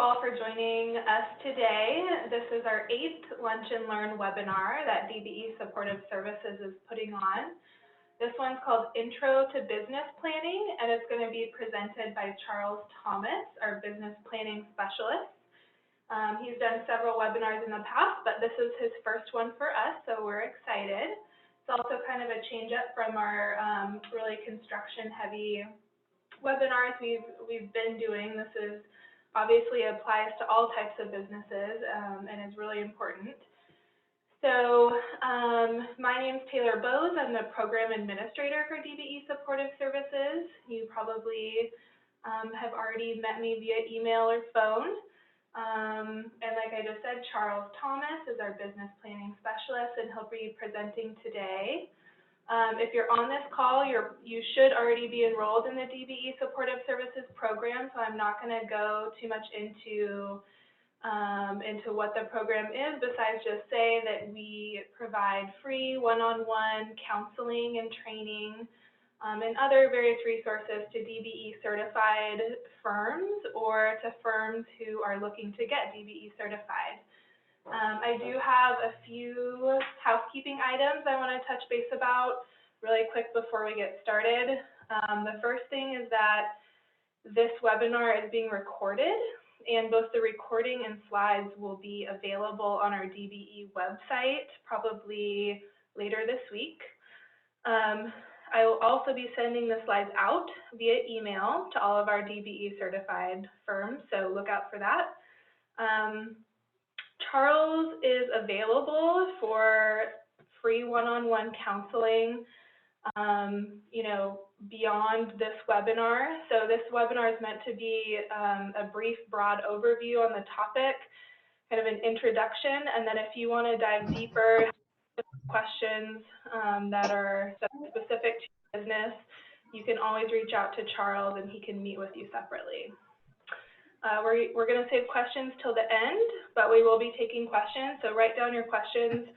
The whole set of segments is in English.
all for joining us today. This is our 8th Lunch and Learn webinar that DBE Supportive Services is putting on. This one's called Intro to Business Planning, and it's going to be presented by Charles Thomas, our business planning specialist. He's done several webinars in the past, but this is his first one for us, so we're excited. It's also kind of a change up from our really construction-heavy webinars we've been doing. This is obviously applies to all types of businesses and is really important. So my name's Taylor Bowes. I'm the program administrator for DBE Supportive Services. You probably have already met me via email or phone. And like I just said, Charles Thomas is our business planning specialist, and he'll be presenting today. If you're on this call, you should already be enrolled in the DBE Supportive Services program, so I'm not going to go too much into what the program is, besides just say that we provide free one-on-one counseling and training and other various resources to DBE certified firms or to firms who are looking to get DBE certified. I do have a few housekeeping items I want to touch base about really quick before we get started. The first thing is that this webinar is being recorded, and both the recording and slides will be available on our DBE website probably later this week. I will also be sending the slides out via email to all of our DBE certified firms, so look out for that. Charles is available for free one-on-one counseling, beyond this webinar. So this webinar is meant to be a brief, broad overview on the topic, kind of an introduction, and then if you want to dive deeper, questions that are specific to your business, you can always reach out to Charles and he can meet with you separately. We're going to save questions till the end, but we will be taking questions. So write down your questions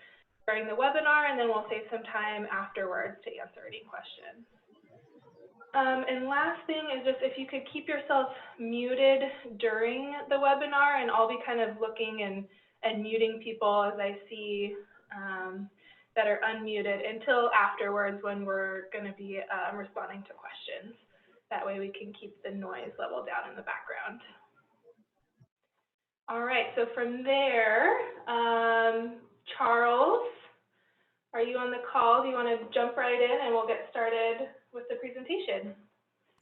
during the webinar, and then we'll save some time afterwards to answer any questions. And last thing is just if you could keep yourself muted during the webinar, and I'll be kind of looking and muting people as I see that are unmuted until afterwards when we're going to be responding to questions. That way we can keep the noise level down in the background. All right, so from there, Charles, are you on the call? Do you want to jump right in and we'll get started with the presentation?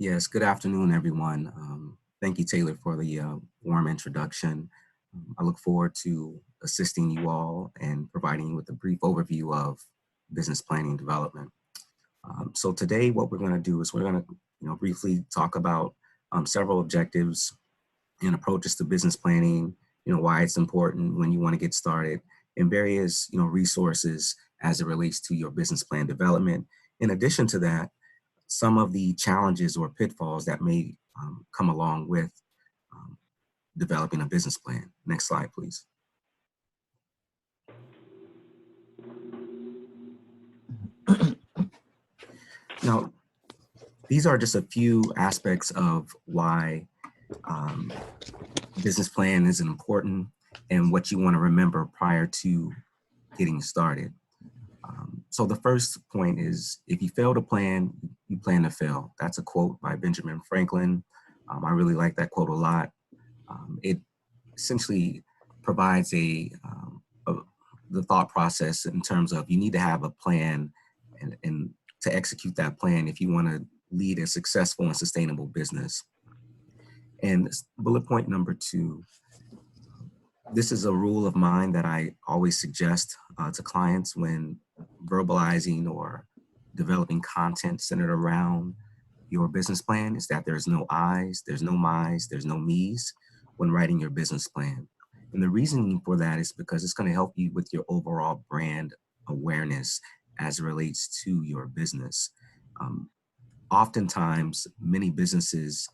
Yes, good afternoon, everyone. Thank you, Taylor, for the warm introduction. I look forward to assisting you all and providing you with a brief overview of business planning and development. So today what we're going to do is we're going to briefly talk about several objectives and approaches to business planning, why it's important when you want to get started, and various, resources as it relates to your business plan development. In addition to that, some of the challenges or pitfalls that may come along with developing a business plan. Next slide, please. Now, these are just a few aspects of why business plan is important and what you want to remember prior to getting started. So the first point is, if you fail to plan, you plan to fail. That's a quote by Benjamin Franklin. I really like that quote a lot. It essentially provides the thought process in terms of you need to have a plan and to execute that plan if you want to lead a successful and sustainable business. And bullet point number 2, this is a rule of mine that I always suggest to clients when verbalizing or developing content centered around your business plan, is that there's no I's, there's no my's, there's no me's when writing your business plan. And the reason for that is because it's going to help you with your overall brand awareness as it relates to your business. Oftentimes, many businesses,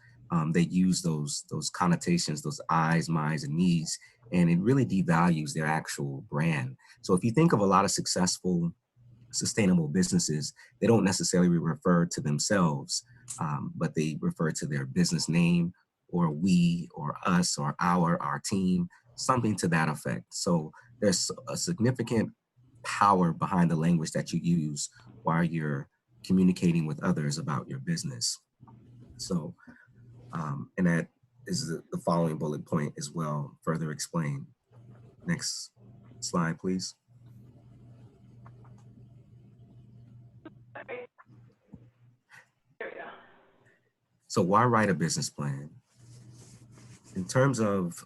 they use those connotations, those I's, my's, and me's, and it really devalues their actual brand. So if you think of a lot of successful, sustainable businesses, they don't necessarily refer to themselves, but they refer to their business name or we or us or our team, something to that effect. So there's a significant power behind the language that you use while you're communicating with others about your business. So, and that is the following bullet point as well, further explained. Next slide, please. Sorry. There we go. So why write a business plan? In terms of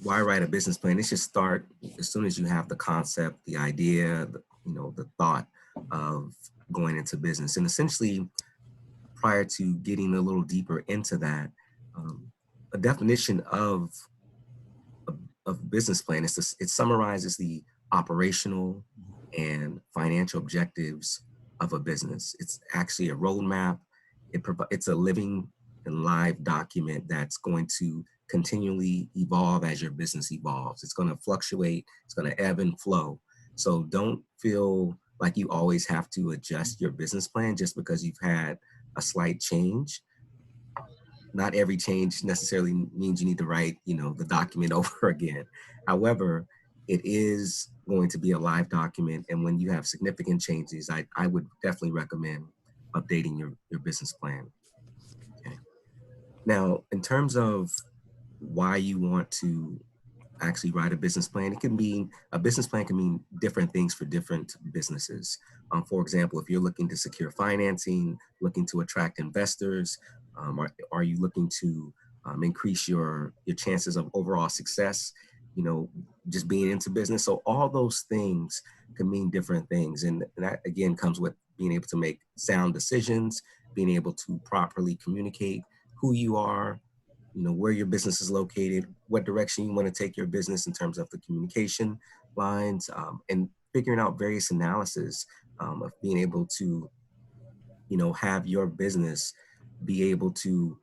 why write a business plan, it should start as soon as you have the concept, the idea, the thought of going into business. And essentially, prior to getting a little deeper into that, a definition of business plan is it summarizes the operational and financial objectives of a business. It's actually a roadmap. It's a living and live document that's going to continually evolve as your business evolves. It's going to fluctuate. It's going to ebb and flow. So don't feel like you always have to adjust your business plan just because you've had a slight change. Not every change necessarily means you need to write, the document over again. However, it is going to be a live document. And when you have significant changes, I would definitely recommend updating your business plan. Okay. Now, in terms of why you want to actually write a business plan, a business plan can mean different things for different businesses. For example, if you're looking to secure financing, looking to attract investors, are you looking to increase your chances of overall success, just being into business? So all those things can mean different things. And that again comes with being able to make sound decisions, being able to properly communicate who you are, where your business is located, what direction you want to take your business in terms of the communication lines, and figuring out various analysis of being able to, have your business be able to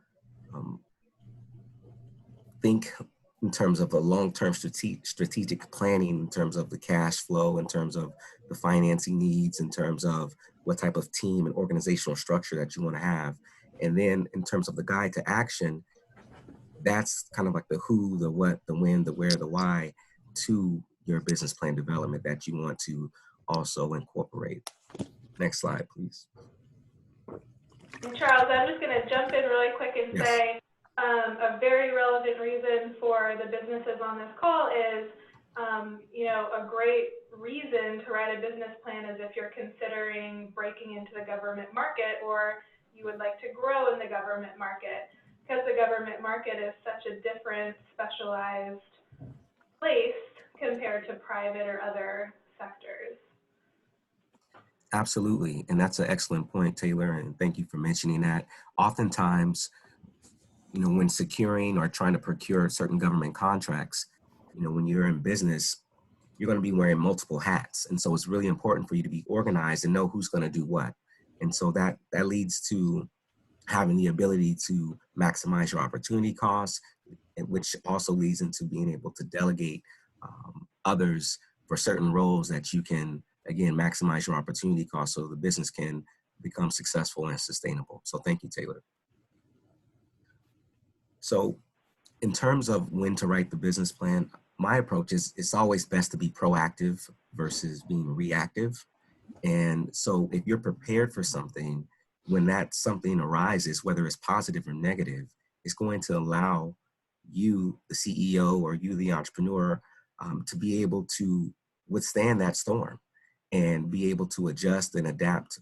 think in terms of a long-term strategic planning, in terms of the cash flow, in terms of the financing needs, in terms of what type of team and organizational structure that you want to have. And then in terms of the guide to action, that's kind of like the who, the what, the when, the where, the why to your business plan development that you want to also incorporate. Next slide, please. And Charles, I'm just going to jump in really quick and Yes. say a very relevant reason for the businesses on this call is, a great reason to write a business plan is if you're considering breaking into the government market or you would like to grow in the government market, because the government market is such a different, specialized place compared to private or other sectors. Absolutely. And that's an excellent point, Taylor. And thank you for mentioning that. Oftentimes, when securing or trying to procure certain government contracts, when you're in business, you're going to be wearing multiple hats. And so it's really important for you to be organized and know who's going to do what. And so that leads to having the ability to maximize your opportunity costs, which also leads into being able to delegate others for certain roles that you can, again, maximize your opportunity costs so the business can become successful and sustainable. So thank you, Taylor. So in terms of when to write the business plan, my approach is it's always best to be proactive versus being reactive. And so if you're prepared for something, when that something arises, whether it's positive or negative, it's going to allow you, the CEO, or you, the entrepreneur, to be able to withstand that storm and be able to adjust and adapt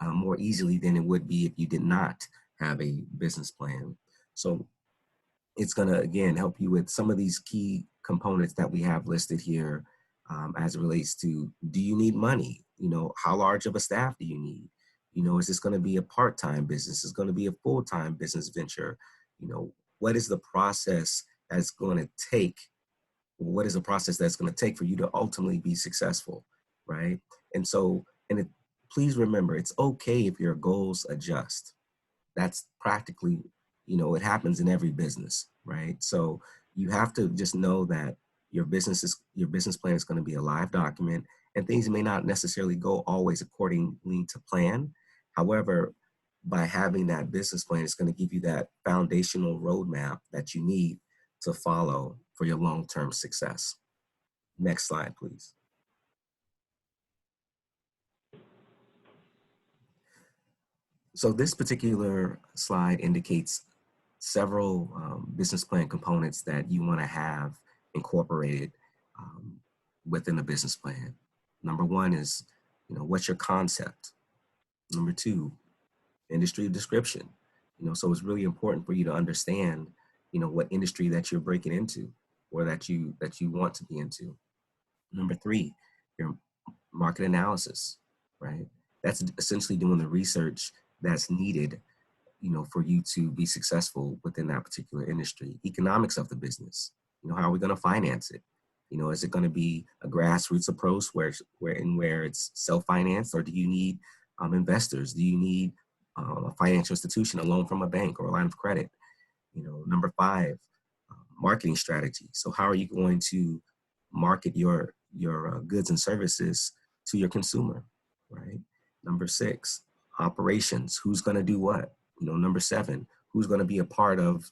more easily than it would be if you did not have a business plan. So it's going to, again, help you with some of these key components that we have listed here as it relates to, do you need money? How large of a staff do you need? Is this going to be a part-time business? Is it going to be a full-time business venture? What is the process that's going to take? What is the process that's going to take for you to ultimately be successful, right? And so, please remember, it's okay if your goals adjust. That's practically, it happens in every business, right? So you have to just know that your business plan is going to be a live document, and things may not necessarily go always accordingly to plan. However, by having that business plan, it's going to give you that foundational roadmap that you need to follow for your long-term success. Next slide, please. So this particular slide indicates several business plan components that you want to have incorporated within a business plan. Number one is, what's your concept? Number two, industry description. So it's really important for you to understand, what industry that you're breaking into or that you want to be into. Number three, your market analysis, right? That's essentially doing the research that's needed, for you to be successful within that particular industry. Economics of the business, how are we going to finance it? Is it going to be a grassroots approach where it's self-financed, or do you need investors? Do you need a financial institution, a loan from a bank or a line of credit? Number five, marketing strategy. So how are you going to market your goods and services to your consumer, right? Number six, operations. Who's going to do what? Number seven, who's going to be a part of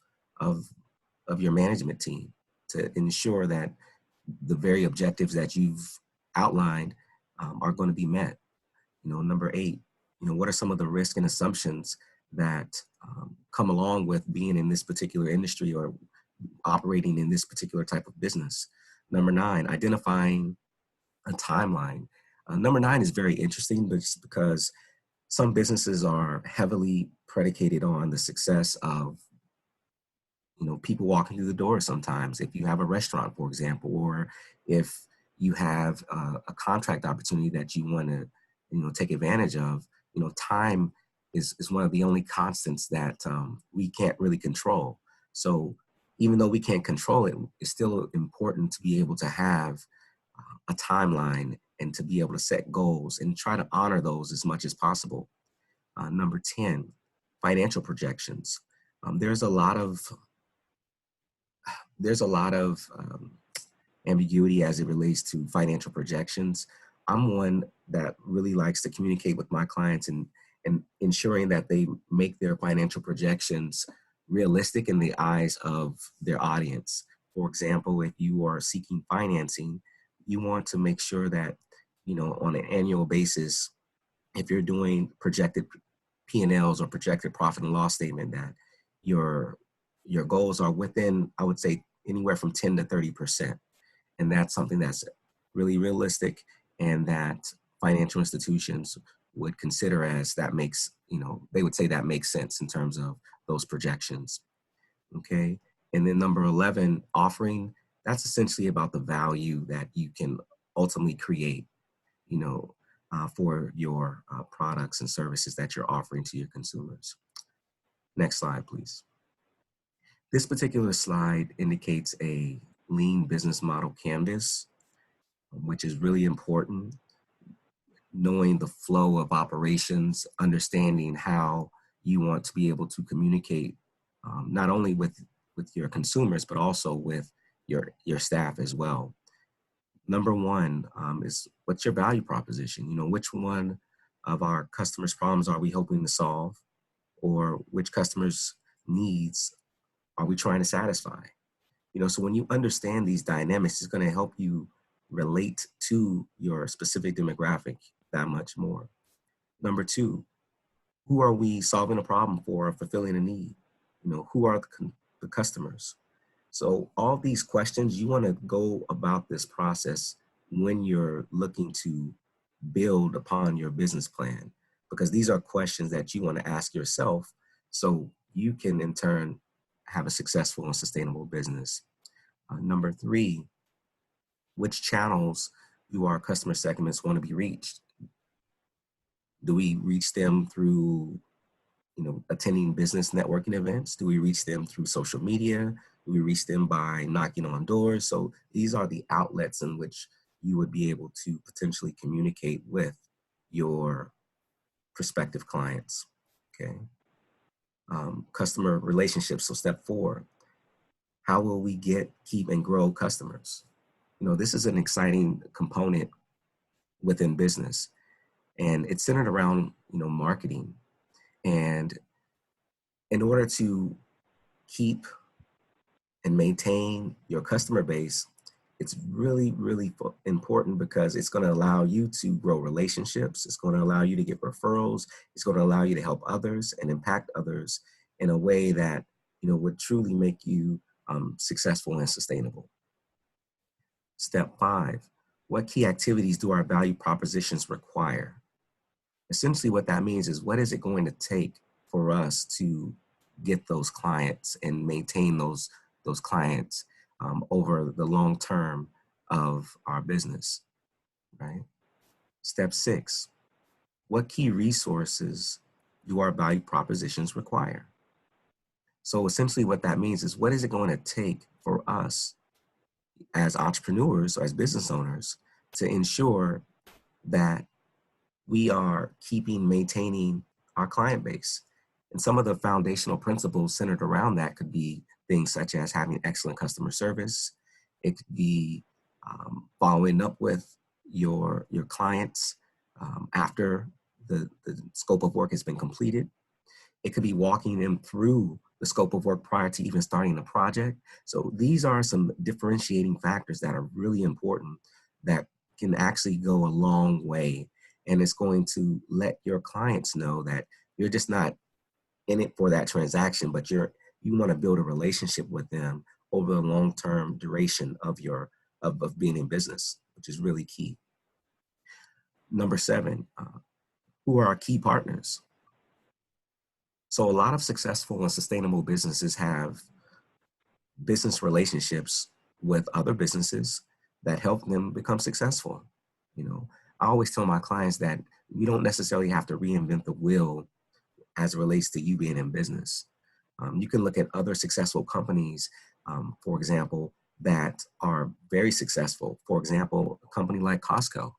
your management team to ensure that the very objectives that you've outlined are going to be met. Number eight, what are some of the risks and assumptions that come along with being in this particular industry or operating in this particular type of business? Number nine, identifying a timeline. Number nine is very interesting, but just because some businesses are heavily predicated on the success of, people walking through the door sometimes. If you have a restaurant, for example, or if you have a contract opportunity that you want to, take advantage of, time is one of the only constants that we can't really control. So even though we can't control it, it's still important to be able to have a timeline and to be able to set goals and try to honor those as much as possible. Number 10, financial projections. There's a lot of ambiguity as it relates to financial projections. I'm one that really likes to communicate with my clients and ensuring that they make their financial projections realistic in the eyes of their audience. For example, if you are seeking financing, you want to make sure that, on an annual basis, if you're doing projected P&Ls or projected profit and loss statement, that your goals are within, I would say, anywhere from 10 to 30%. And that's something that's really realistic and that financial institutions would consider as that makes, they would say that makes sense in terms of those projections. Okay. And then number 11, offering, that's essentially about the value that you can ultimately create, for your products and services that you're offering to your consumers. Next slide, please. This particular slide indicates a lean business model canvas, which is really important. Knowing the flow of operations, understanding how you want to be able to communicate not only with your consumers, but also with your staff as well. Number one is, what's your value proposition? Which one of our customers' problems are we hoping to solve, or which customers' needs are we trying to satisfy? So when you understand these dynamics, it's going to help you relate to your specific demographic that much more. Number two, who are we solving a problem for or fulfilling a need? Who are the customers? So all these questions, you want to go about this process when you're looking to build upon your business plan, because these are questions that you want to ask yourself so you can in turn have a successful and sustainable business. Number three, which channels do our customer segments want to be reached? Do we reach them through, attending business networking events? Do we reach them through social media? Do we reach them by knocking on doors? So these are the outlets in which you would be able to potentially communicate with your prospective clients, okay? Customer relationships, so step 4, how will we keep and grow customers? This is an exciting component within business, and it's centered around, marketing. And in order to keep and maintain your customer base, it's really, really important because it's going to allow you to grow relationships. It's going to allow you to get referrals. It's going to allow you to help others and impact others in a way that, would truly make you successful and sustainable. Step 5, what key activities do our value propositions require? Essentially what that means is, what is it going to take for us to get those clients and maintain those clients over the long term of our business, right? Step 6, what key resources do our value propositions require? So essentially what that means is, what is it going to take for us as entrepreneurs or as business owners to ensure that we are maintaining our client base? And some of the foundational principles centered around that could be things such as having excellent customer service. It could be following up with your clients after the scope of work has been completed. It could be walking them through the scope of work prior to even starting the project. So these are some differentiating factors that are really important that can actually go a long way. And it's going to let your clients know that you're just not in it for that transaction, but you want to build a relationship with them over the long-term duration of of being in business, which is really key. Number 7, who are our key partners? So a lot of successful and sustainable businesses have business relationships with other businesses that help them become successful. I always tell my clients that we don't necessarily have to reinvent the wheel as it relates to you being in business. You can look at other successful companies, for example, that are very successful. For example, a company like Costco.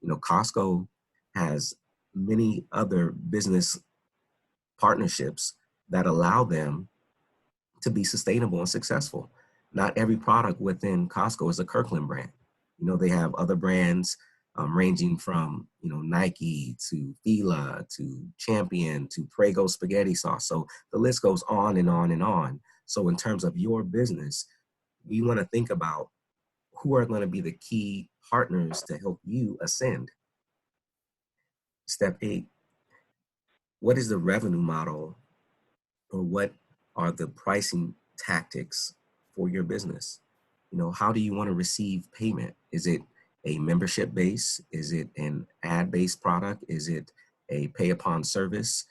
Costco has many other business partnerships that allow them to be sustainable and successful. Not every product within Costco is a Kirkland brand. They have other brands ranging from, Nike to Fila to Champion to Prego spaghetti sauce. So the list goes on and on and on. So in terms of your business, we want to think about who are going to be the key partners to help you ascend. Step 8, what is the revenue model, or what are the pricing tactics for your business? How do you want to receive payment? Is it a membership base? Is it an ad-based product? Is it a pay upon service?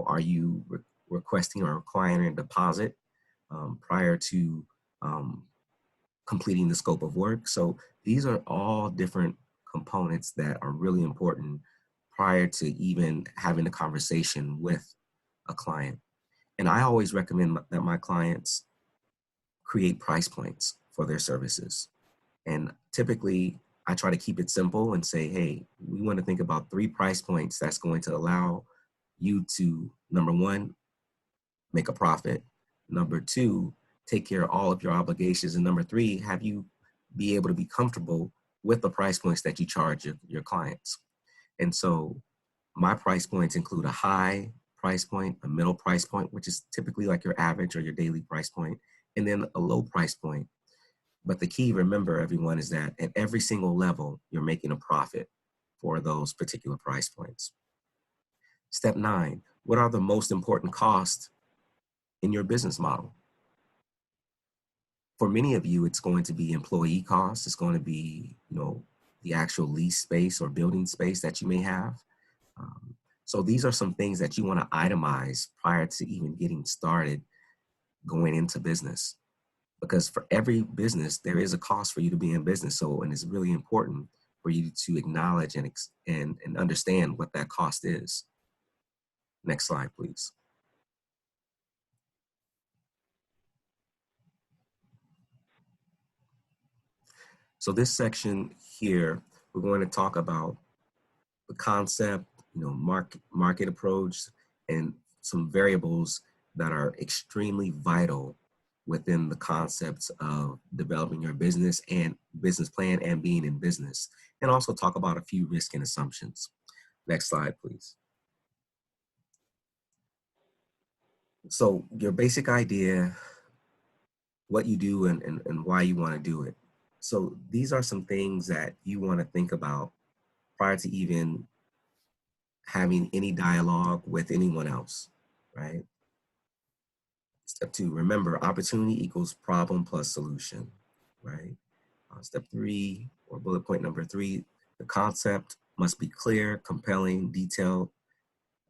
Are you requesting or requiring a deposit prior to completing the scope of work? So these are all different components that are really important prior to even having a conversation with a client. And I always recommend that my clients create price points for their services. And typically, I try to keep it simple and say, hey, we want to think about 3 price points that's going to allow you to, number 1, make a profit. Number 2, take care of all of your obligations. And number 3, have you be able to be comfortable with the price points that you charge your clients. And so my price points include a high price point, a middle price point, which is typically like your average or your daily price point, and then a low price point. But the key, remember everyone, is that at every single level, you're making a profit for those particular price points. Step 9, what are the most important costs in your business model? For many of you, it's going to be employee costs. It's going to be, the actual lease space or building space that you may have. So these are some things that you want to itemize prior to even getting started going into business. Because for every business, there is a cost for you to be in business. So, and it's really important for you to acknowledge and understand what that cost is. Next slide, please. So this section here, we're going to talk about the concept, market approach, and some variables that are extremely vital within the concepts of developing your business and business plan and being in business, and also talk about a few risks and assumptions. Next slide, please. So your basic idea, what you do and why you want to do it. So these are some things that you want to think about prior to even having any dialogue with anyone else, right? Step 2, remember opportunity equals problem plus solution, right? Step 3, or bullet point number 3, the concept must be clear, compelling, detailed,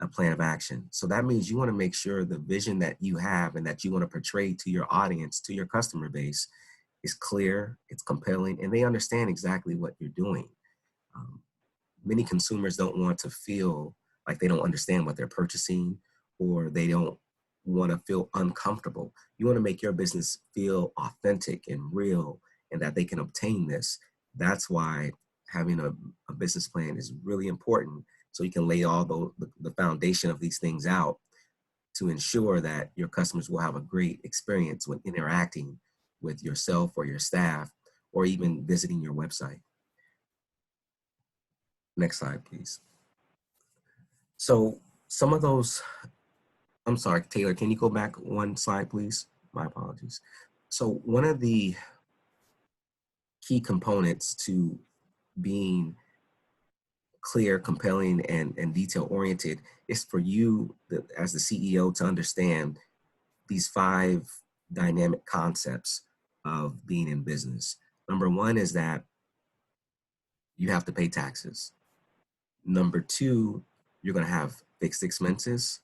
a plan of action. So that means you want to make sure the vision that you have and that you want to portray to your audience, to your customer base, is clear, it's compelling, and they understand exactly what you're doing. Um, Many consumers don't want to feel like they don't understand what they're purchasing, or they don't want to feel uncomfortable. You want to make your business feel authentic and real and that they can obtain this. That's why having a business plan is really important, so you can lay all the foundation of these things out to ensure that your customers will have a great experience when interacting with yourself or your staff, or even visiting your website. Next slide, please. So some of those, I'm sorry, Taylor, can you go back one slide, please? My apologies. So one of the key components to being clear, compelling, and detail oriented is for you as the CEO to understand these 5 dynamic concepts of being in business. Number 1 is that you have to pay taxes. Number 2, you're going to have fixed expenses.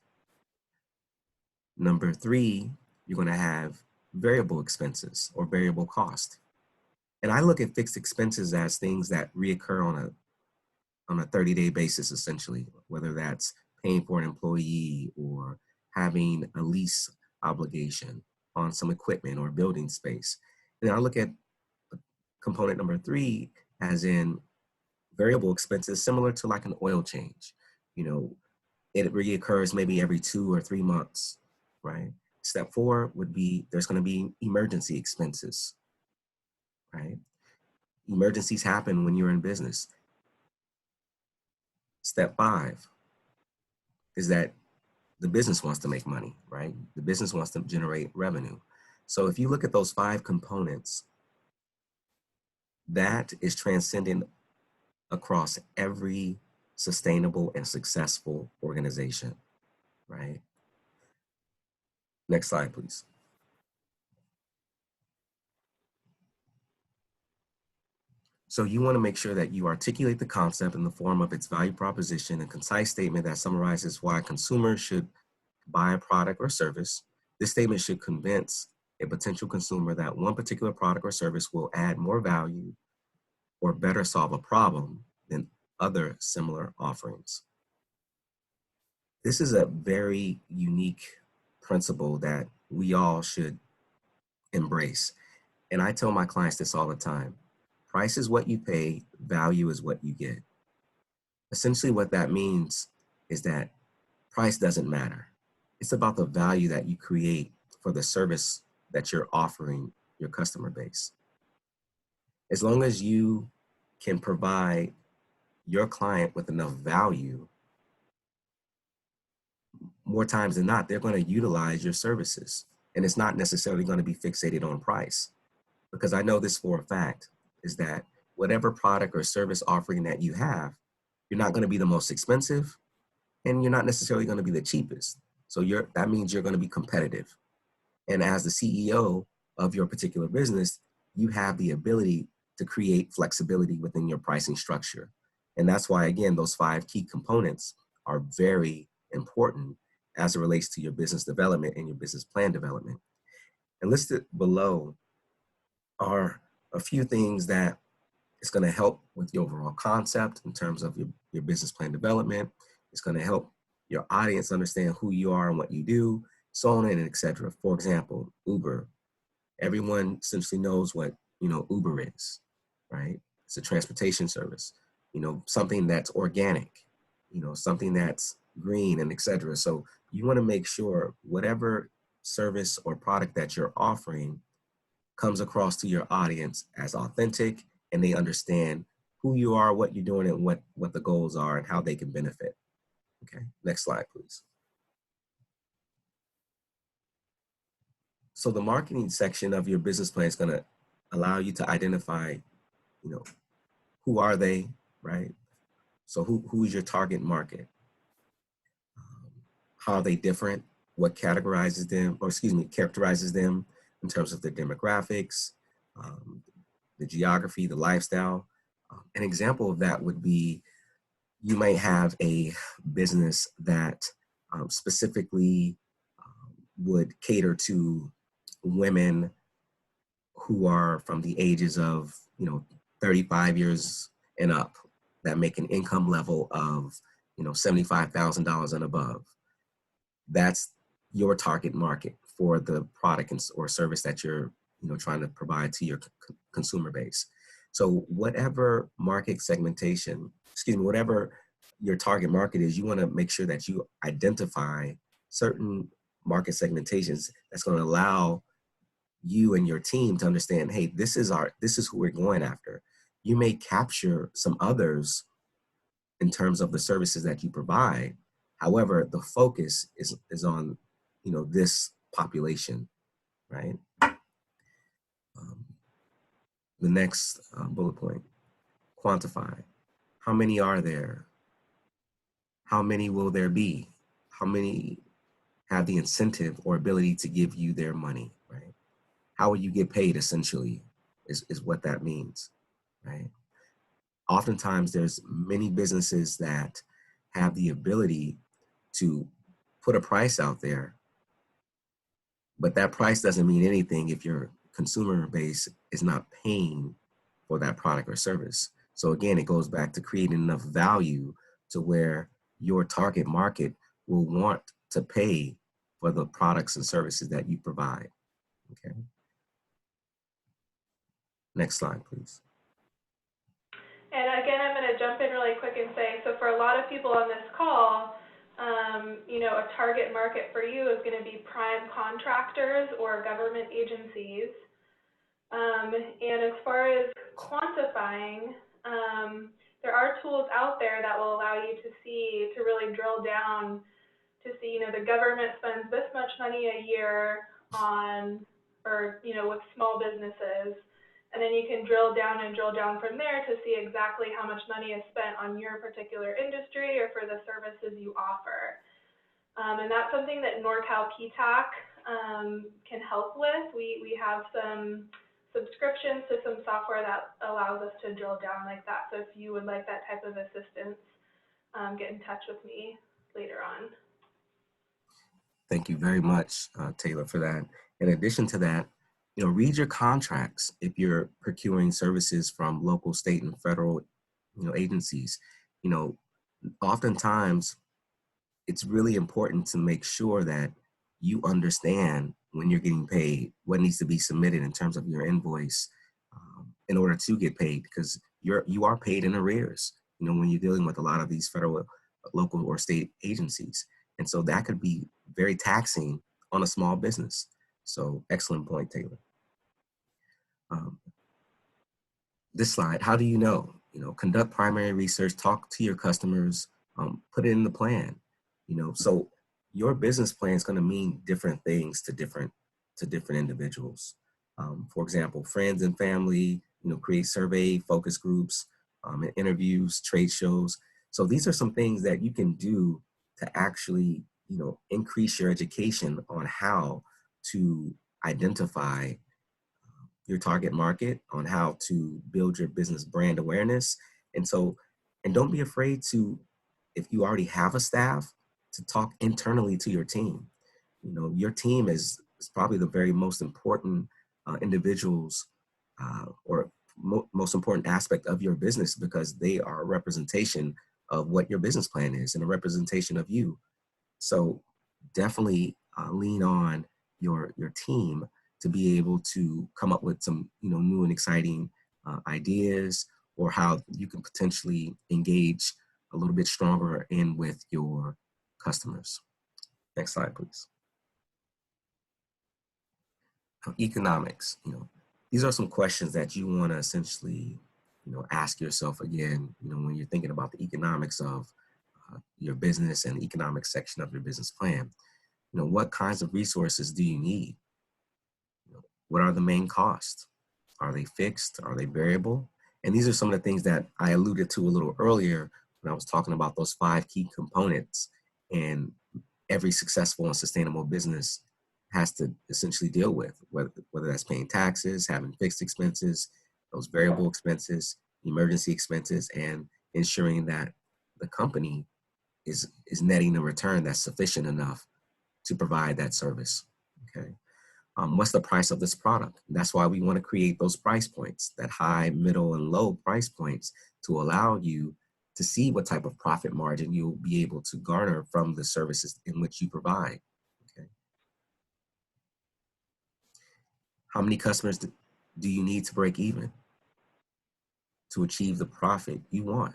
Number 3, you're going to have variable expenses or variable cost. And I look at fixed expenses as things that reoccur on a 30-day basis, essentially, whether that's paying for an employee or having a lease obligation on some equipment or building space. And I look at component number 3 as in variable expenses, similar to like an oil change. You know, it reoccurs maybe every 2 or 3 months, right? Step 4 would be there's going to be emergency expenses, right? Emergencies happen when you're in business. Step 5 is that the business wants to make money, right? The business wants to generate revenue. So if you look at those 5 components, that is transcendent across every sustainable and successful organization, right? Next slide, please. So you want to make sure that you articulate the concept in the form of its value proposition, a concise statement that summarizes why consumers should buy a product or service. This statement should convince a potential consumer that one particular product or service will add more value or better solve a problem than other similar offerings. This is a very unique principle that we all should embrace. And I tell my clients this all the time. Price is what you pay, value is what you get. Essentially what that means is that price doesn't matter. It's about the value that you create for the service that you're offering your customer base. As long as you can provide your client with enough value, more times than not, they're going to utilize your services. And it's not necessarily going to be fixated on price. Because I know this for a fact, is that whatever product or service offering that you have, you're not going to be the most expensive, and you're not necessarily going to be the cheapest. So that means you're going to be competitive. And as the CEO of your particular business, you have the ability to create flexibility within your pricing structure. And that's why, again, those 5 key components are very important as it relates to your business development and your business plan development. And listed below are a few things that it's going to help with the overall concept in terms of your business plan development. It's going to help your audience understand who you are and what you do, so on and et cetera. For example, Uber. Everyone essentially knows what, Uber is, right? It's a transportation service, something that's organic, something that's green and et cetera. So you want to make sure whatever service or product that you're offering comes across to your audience as authentic, and they understand who you are, what you're doing, and what the goals are and how they can benefit. Okay, next slide, please. So the marketing section of your business plan is going to allow you to identify, who are they, right? So who is your target market? How are they different? What categorizes them, or excuse me, characterizes them in terms of their demographics, um, the geography, the lifestyle. An example of that would be you might have a business that specifically would cater to women who are from the ages of 35 years and up, that make an income level of $75,000 and above. That's your target market for the product or service that you're trying to provide to your consumer base. So whatever market segmentation, whatever your target market is, you want to make sure that you identify certain market segmentations that's going to allow you and your team to understand, hey, this is who we're going after. You may capture some others in terms of the services that you provide. However, the focus is on, this population, right? The next bullet point, quantify. How many are there? How many will there be? How many have the incentive or ability to give you their money, right? How will you get paid, essentially, is what that means, right? Oftentimes, there's many businesses that have the ability to put a price out there, but that price doesn't mean anything if your consumer base is not paying for that product or service. So again, it goes back to creating enough value to where your target market will want to pay for the products and services that you provide. Okay. Next slide, please. And again, I'm going to jump in really quick and say, so for a lot of people on this call, a target market for you is going to be prime contractors or government agencies. And as far as quantifying, there are tools out there that will allow you to really drill down to see, the government spends this much money a year on, or, with small businesses. And then you can drill down from there to see exactly how much money is spent on your particular industry or for the services you offer. And that's something that NorCal PTAC can help with. We have some subscriptions to some software that allows us to drill down like that. So if you would like that type of assistance, get in touch with me later on. Thank you very much, Taylor, for that. In addition to that, read your contracts if you're procuring services from local, state, and federal, agencies. Oftentimes, it's really important to make sure that you understand when you're getting paid, what needs to be submitted in terms of your invoice in order to get paid, because you are paid in arrears, when you're dealing with a lot of these federal, local, or state agencies. And so that could be very taxing on a small business. So excellent point, Taylor. This slide, how do you know? Conduct primary research, talk to your customers, put it in the plan. So your business plan is going to mean different things to different individuals. For example, friends and family, create survey, focus groups, and interviews, trade shows. So these are some things that you can do to actually, increase your education on how to identify your target market, on how to build your business brand awareness. And don't be afraid to, if you already have a staff, to talk internally to your team. Your team is probably the very most important individuals or most important aspect of your business, because they are a representation of what your business plan is and a representation of you. So definitely lean on your team to be able to come up with some new and exciting ideas, or how you can potentially engage a little bit stronger in with your customers. Next slide, please. Economics. These are some questions that you want to essentially ask yourself again, when you're thinking about the economics of your business and the economic section of your business plan. What kinds of resources do you need? What are the main costs? Are they fixed? Are they variable? And these are some of the things that I alluded to a little earlier when I was talking about those 5 key components. And every successful and sustainable business has to essentially deal with, whether that's paying taxes, having fixed expenses, those variable expenses, emergency expenses, and ensuring that the company is netting a return that's sufficient enough to provide that service. Okay. What's the price of this product? That's why we want to create those price points, that high, middle, and low price points, to allow you to see what type of profit margin you'll be able to garner from the services in which you provide. Okay. How many customers do you need to break even to achieve the profit you want?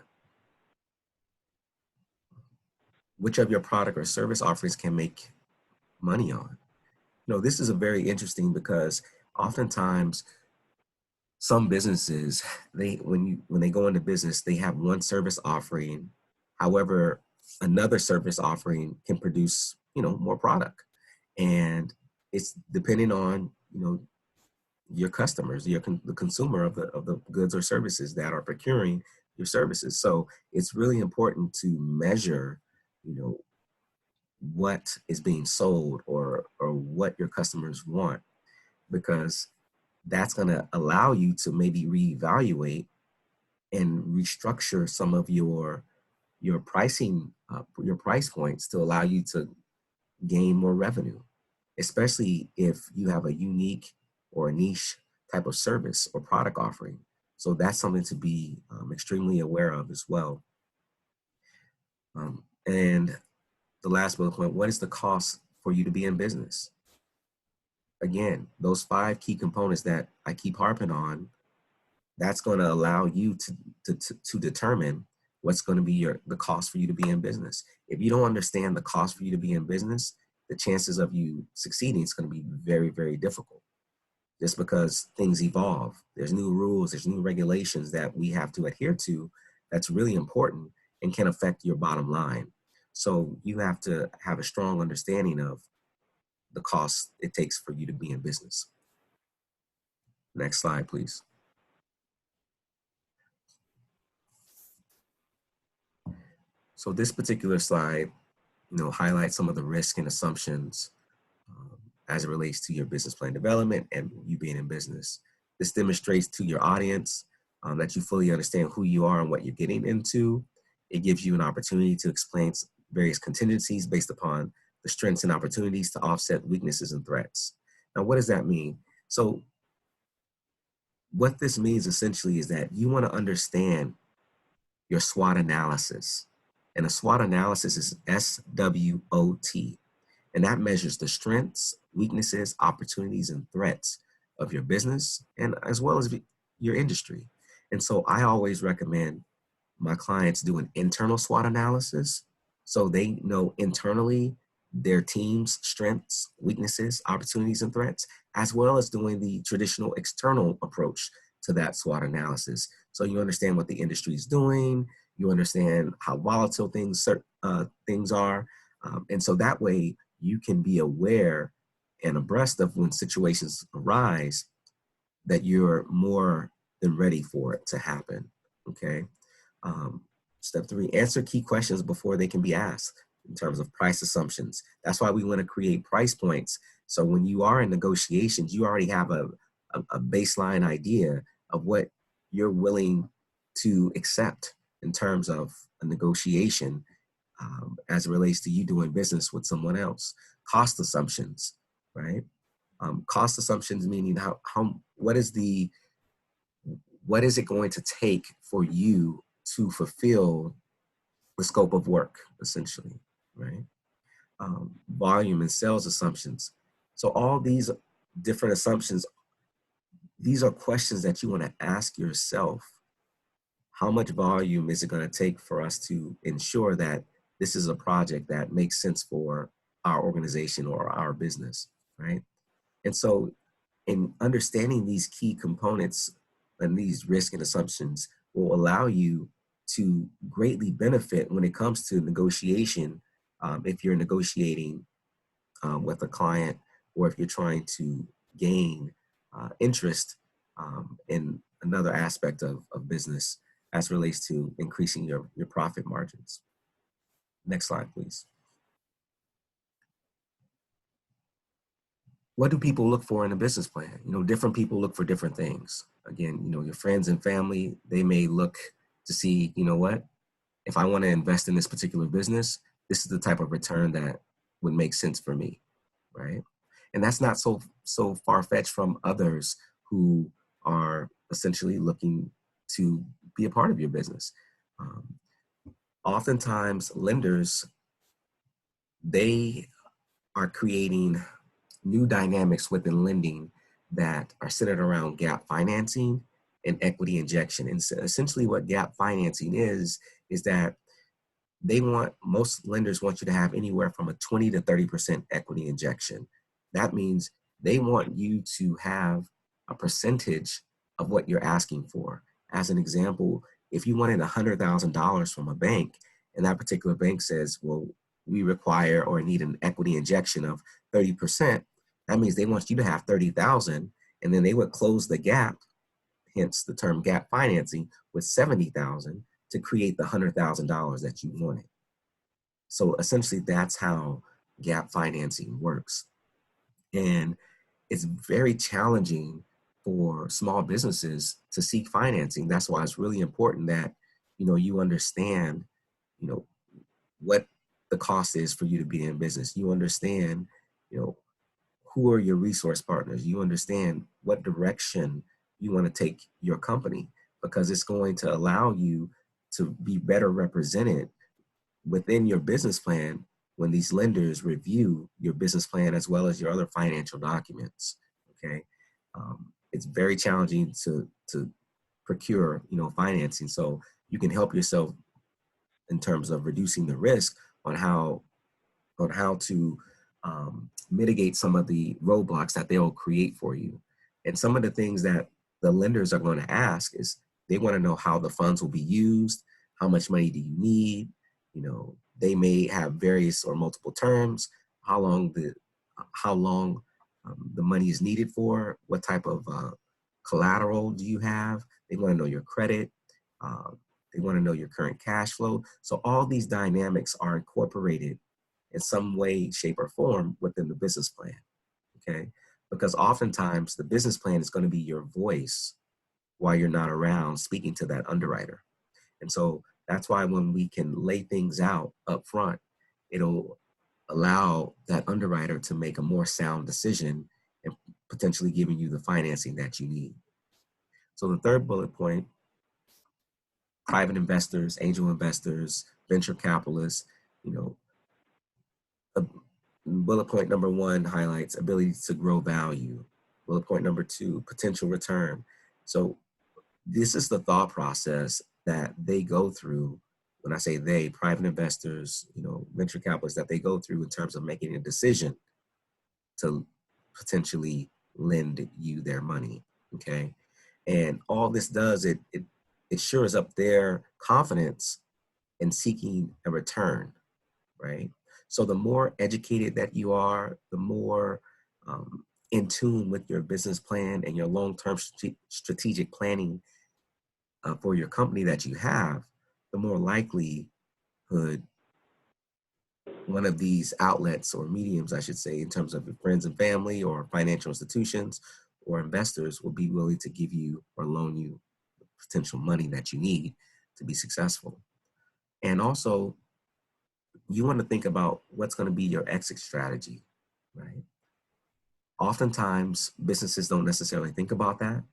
Which of your product or service offerings can make money on? You know, this is a very interesting, because oftentimes some businesses, when they go into business, they have one service offering. However, another service offering can produce, more product. And it's depending on, your customers, the consumer of the goods or services that are procuring your services. So it's really important to measure, what is being sold, or what your customers want, because that's going to allow you to maybe reevaluate and restructure some of your pricing, your price points, to allow you to gain more revenue, especially if you have a unique or a niche type of service or product offering. So that's something to be extremely aware of as well. And the last bullet point: what is the cost for you to be in business? Again, those 5 key components that I keep harping on, that's going to allow you to determine what's going to be the cost for you to be in business. If you don't understand the cost for you to be in business, the chances of you succeeding is going to be very, very difficult, just because things evolve. There's new rules, there's new regulations that we have to adhere to. That's really important and can affect your bottom line. So you have to have a strong understanding of the cost it takes for you to be in business. Next slide, please. So this particular slide, highlights some of the risk and assumptions as it relates to your business plan development and you being in business. This demonstrates to your audience that you fully understand who you are and what you're getting into. It gives you an opportunity to explain various contingencies based upon the strengths and opportunities to offset weaknesses and threats. Now, what does that mean? So what this means essentially is that you want to understand your SWOT analysis. And a SWOT analysis is SWOT. And that measures the strengths, weaknesses, opportunities, and threats of your business, and as well as your industry. And so I always recommend my clients do an internal SWOT analysis, so they know internally their team's strengths, weaknesses, opportunities, and threats, as well as doing the traditional external approach to that SWOT analysis. So you understand what the industry is doing, you understand how volatile things are, and so that way you can be aware and abreast of when situations arise that you're more than ready for it to happen. Okay. Step 3, answer key questions before they can be asked in terms of price assumptions. That's why we want to create price points. So when you are in negotiations, you already have a baseline idea of what you're willing to accept in terms of a negotiation as it relates to you doing business with someone else. Cost assumptions, right? Cost assumptions meaning what is it going to take for you to fulfill the scope of work, essentially, right? Volume and sales assumptions. So all these different assumptions, these are questions that you want to ask yourself. How much volume is it going to take for us to ensure that this is a project that makes sense for our organization or our business, right? And so in understanding these key components and these risk and assumptions will allow you to greatly benefit when it comes to negotiation. If you're negotiating with a client, or if you're trying to gain interest in another aspect of business as relates to increasing your profit margins. Next slide, please. What do people look for in a business plan? Different people look for different things. Again, your friends and family, they may look to see, what, if I want to invest in this particular business, this is the type of return that would make sense for me, right? And that's not so far-fetched from others who are essentially looking to be a part of your business. Oftentimes, lenders, they are creating new dynamics within lending that are centered around gap financing and equity injection. And so essentially what gap financing is that most lenders want you to have anywhere from a 20 to 30% equity injection. That means they want you to have a percentage of what you're asking for. As an example, if you wanted $100,000 from a bank and that particular bank says, well, we require or need an equity injection of 30%, that means they want you to have 30,000, and then they would close the gap, hence the term gap financing, with 70,000 to create the $100,000 that you wanted. So essentially that's how gap financing works. And it's very challenging for small businesses to seek financing. That's why it's really important that, you understand, what the cost is for you to be in business. You understand, who are your resource partners. You understand what direction you want to take your company, because it's going to allow you to be better represented within your business plan when these lenders review your business plan as well as your other financial documents. Okay, it's very challenging to procure financing. So you can help yourself in terms of reducing the risk on how to mitigate some of the roadblocks that they'll create for you. And some of the things that the lenders are going to ask is they want to know how the funds will be used, how much money do you need. They may have various or multiple terms, how long the money is needed for, what type of collateral do you have. They want to know your credit. They want to know your current cash flow. So all these dynamics are incorporated in some way, shape, or form within the business plan, okay? Because oftentimes the business plan is going to be your voice while you're not around speaking to that underwriter. And so that's why when we can lay things out up front, it'll allow that underwriter to make a more sound decision and potentially giving you the financing that you need. So the third bullet point, private investors, angel investors, venture capitalists, bullet point number 1 highlights ability to grow value. Bullet point number 2, potential return. So this is the thought process that they go through. When I say they, private investors, venture capitalists, that they go through in terms of making a decision to potentially lend you their money, okay? And all this does, it shores up their confidence in seeking a return, right? So the more educated that you are, the more in tune with your business plan and your long-term strategic planning for your company that you have, the more likelihood one of these outlets or mediums, I should say, in terms of your friends and family or financial institutions or investors will be willing to give you or loan you potential money that you need to be successful. And also, you want to think about what's going to be your exit strategy, right? Oftentimes, businesses don't necessarily think about that.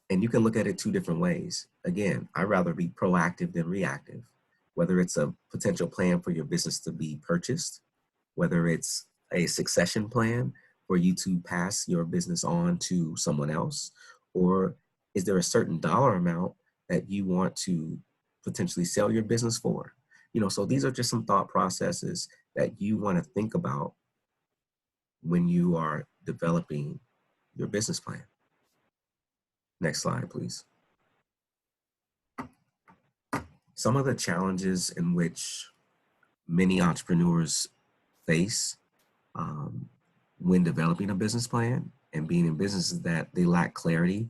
And you can look at it 2 different ways. Again, I'd rather be proactive than reactive, whether it's a potential plan for your business to be purchased, whether it's a succession plan for you to pass your business on to someone else, or is there a certain dollar amount that you want to potentially sell your business for? So these are just some thought processes that you want to think about when you are developing your business plan. Next slide, please. Some of the challenges in which many entrepreneurs face when developing a business plan and being in business is that they lack clarity.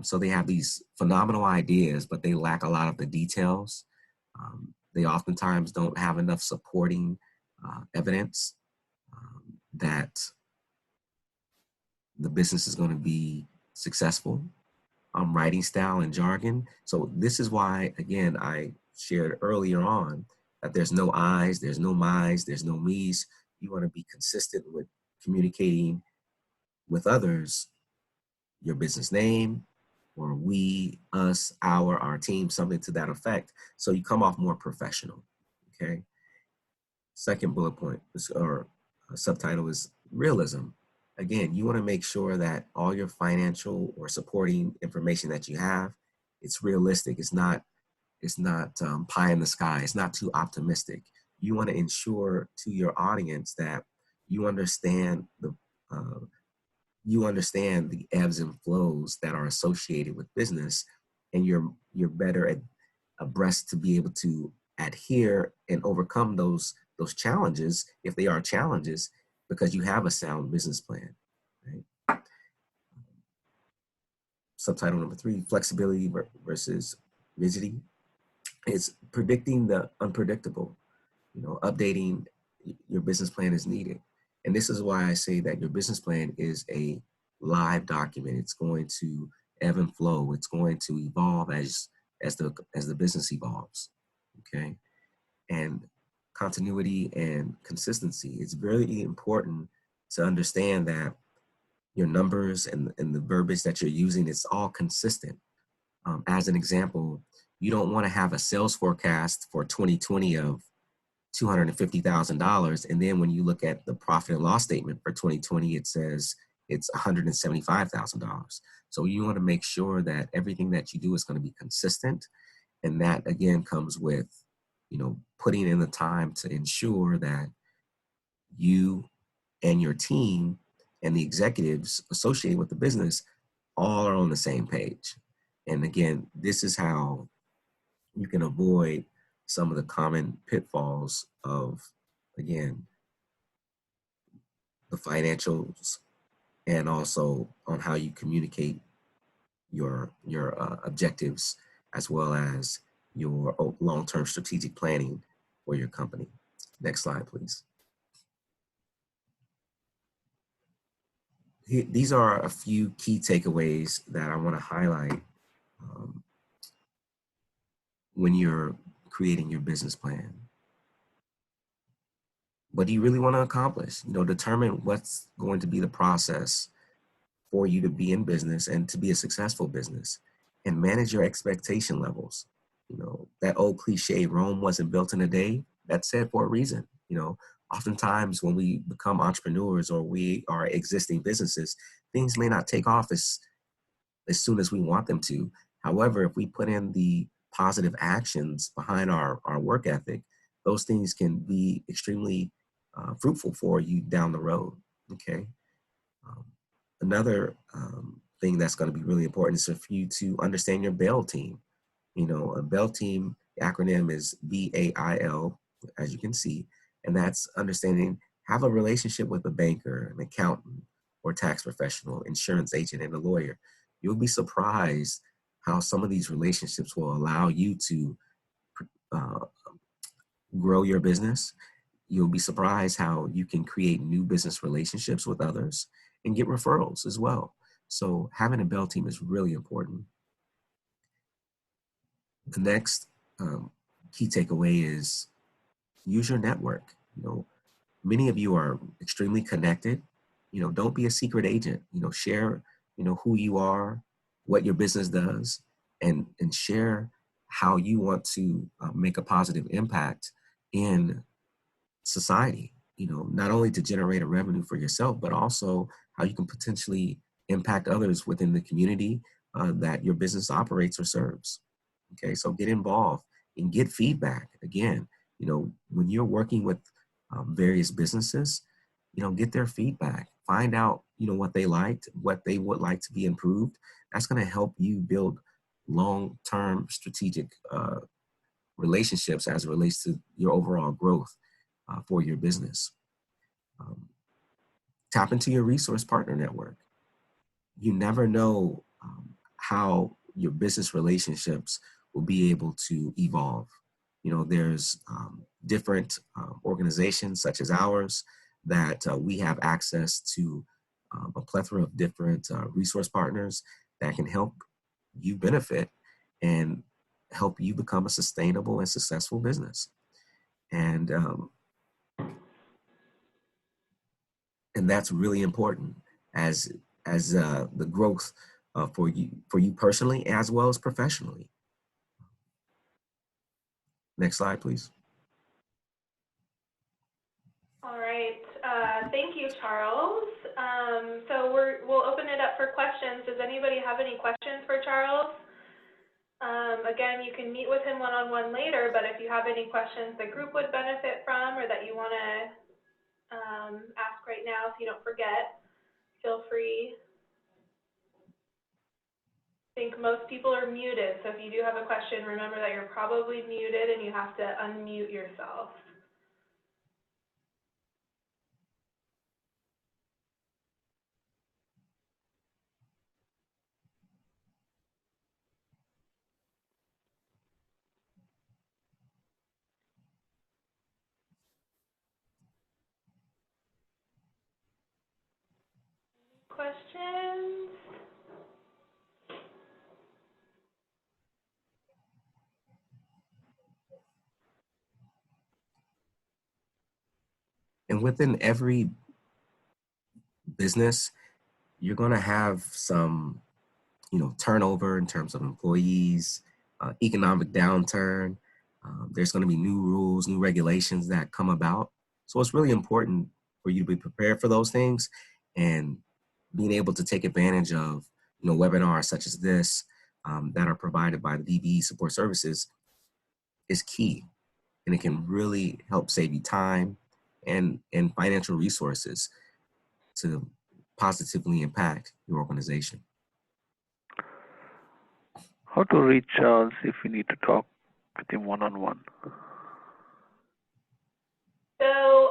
So they have these phenomenal ideas, but they lack a lot of the details. They oftentimes don't have enough supporting evidence that the business is going to be successful. Writing style and jargon. So this is why, again, I shared earlier on that there's no I's, there's no my's, there's no me's. You want to be consistent with communicating with others, your business name, or we, us, our team, something to that effect. So you come off more professional, okay? Second bullet point or subtitle is realism. Again, you want to make sure that all your financial or supporting information that you have, it's realistic. It's not pie in the sky. It's not too optimistic. You want to ensure to your audience that you understand the ebbs and flows that are associated with business, and you're better at abreast to be able to adhere and overcome those challenges, if they are challenges, because you have a sound business plan, right? Subtitle number 3, flexibility versus rigidity. It's predicting the unpredictable. Updating your business plan is needed. And this is why I say that your business plan is a live document. It's going to ebb and flow. It's going to evolve as the business evolves, okay? And continuity and consistency. It's very important to understand that your numbers and the verbiage that you're using, it's all consistent. As an example, you don't want to have a sales forecast for 2020 of $250,000. And then when you look at the profit and loss statement for 2020, it says it's $175,000. So you want to make sure that everything that you do is going to be consistent. And that again comes with, putting in the time to ensure that you and your team and the executives associated with the business all are on the same page. And again, this is how you can avoid some of the common pitfalls of, again, the financials, and also on how you communicate your objectives, as well as your long-term strategic planning for your company. Next slide, please. These are a few key takeaways that I want to highlight when you're creating your business plan. What do you really want to accomplish? Determine what's going to be the process for you to be in business and to be a successful business, and manage your expectation levels. That old cliche, Rome wasn't built in a day, that's said for a reason. Oftentimes when we become entrepreneurs or we are existing businesses, things may not take off as soon as we want them to. However, if we put in the positive actions behind our work ethic, those things can be extremely fruitful for you down the road, okay? Another thing that's going to be really important is for you to understand your BAIL team. A BAIL team, the acronym is BAIL, as you can see, and that's understanding, have a relationship with a banker, an accountant, or tax professional, insurance agent, and a lawyer. You'll be surprised how some of these relationships will allow you to grow your business. You'll be surprised how you can create new business relationships with others and get referrals as well. So having a BAIL team is really important. The next key takeaway is use your network. Many of you are extremely connected. Don't be a secret agent. Share, who you are, what your business does, and share how you want to make a positive impact in society. Not only to generate a revenue for yourself, but also how you can potentially impact others within the community that your business operates or serves. Okay, so get involved and get feedback. Again, when you're working with various businesses, get their feedback. Find out, what they liked, what they would like to be improved. That's going to help you build long-term strategic relationships as it relates to your overall growth for your business. Tap into your resource partner network. You never know how your business relationships will be able to evolve. You know, there's different organizations such as ours that we have access to a plethora of different resource partners that can help you benefit and help you become a sustainable and successful business. And that's really important as the growth for you personally as well as professionally. Next slide, please. All right, thank you, Charles. So we'll open it up for questions. Does anybody have any questions for Charles? Again, you can meet with him one-on-one later, but if you have any questions the group would benefit from or that you want to ask right now so you don't forget, feel free. I think most people are muted, so if you do have a question, remember that you're probably muted and you have to unmute yourself. Questions? And within every business, you're going to have some, turnover in terms of employees, economic downturn. There's going to be new rules, new regulations that come about. So it's really important for you to be prepared for those things, and being able to take advantage of, webinars such as this that are provided by the DBE support services is key. And it can really help save you time and financial resources to positively impact your organization. How to reach Charles if you need to talk with him one-on-one? So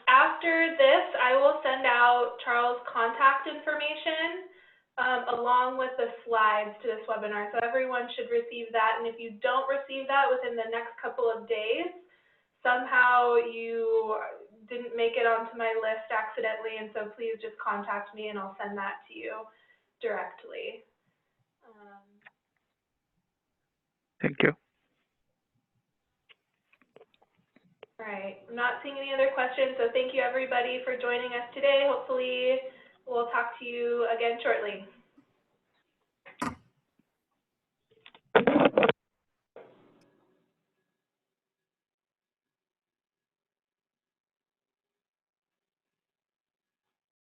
after this, I will send out Charles' contact information along with the slides to this webinar. So everyone should receive that. And if you don't receive that within the next couple of days, somehow you didn't make it onto my list accidentally, and so please just contact me and I'll send that to you directly. Thank you. All right, I'm not seeing any other questions, so thank you everybody for joining us today. Hopefully we'll talk to you again shortly.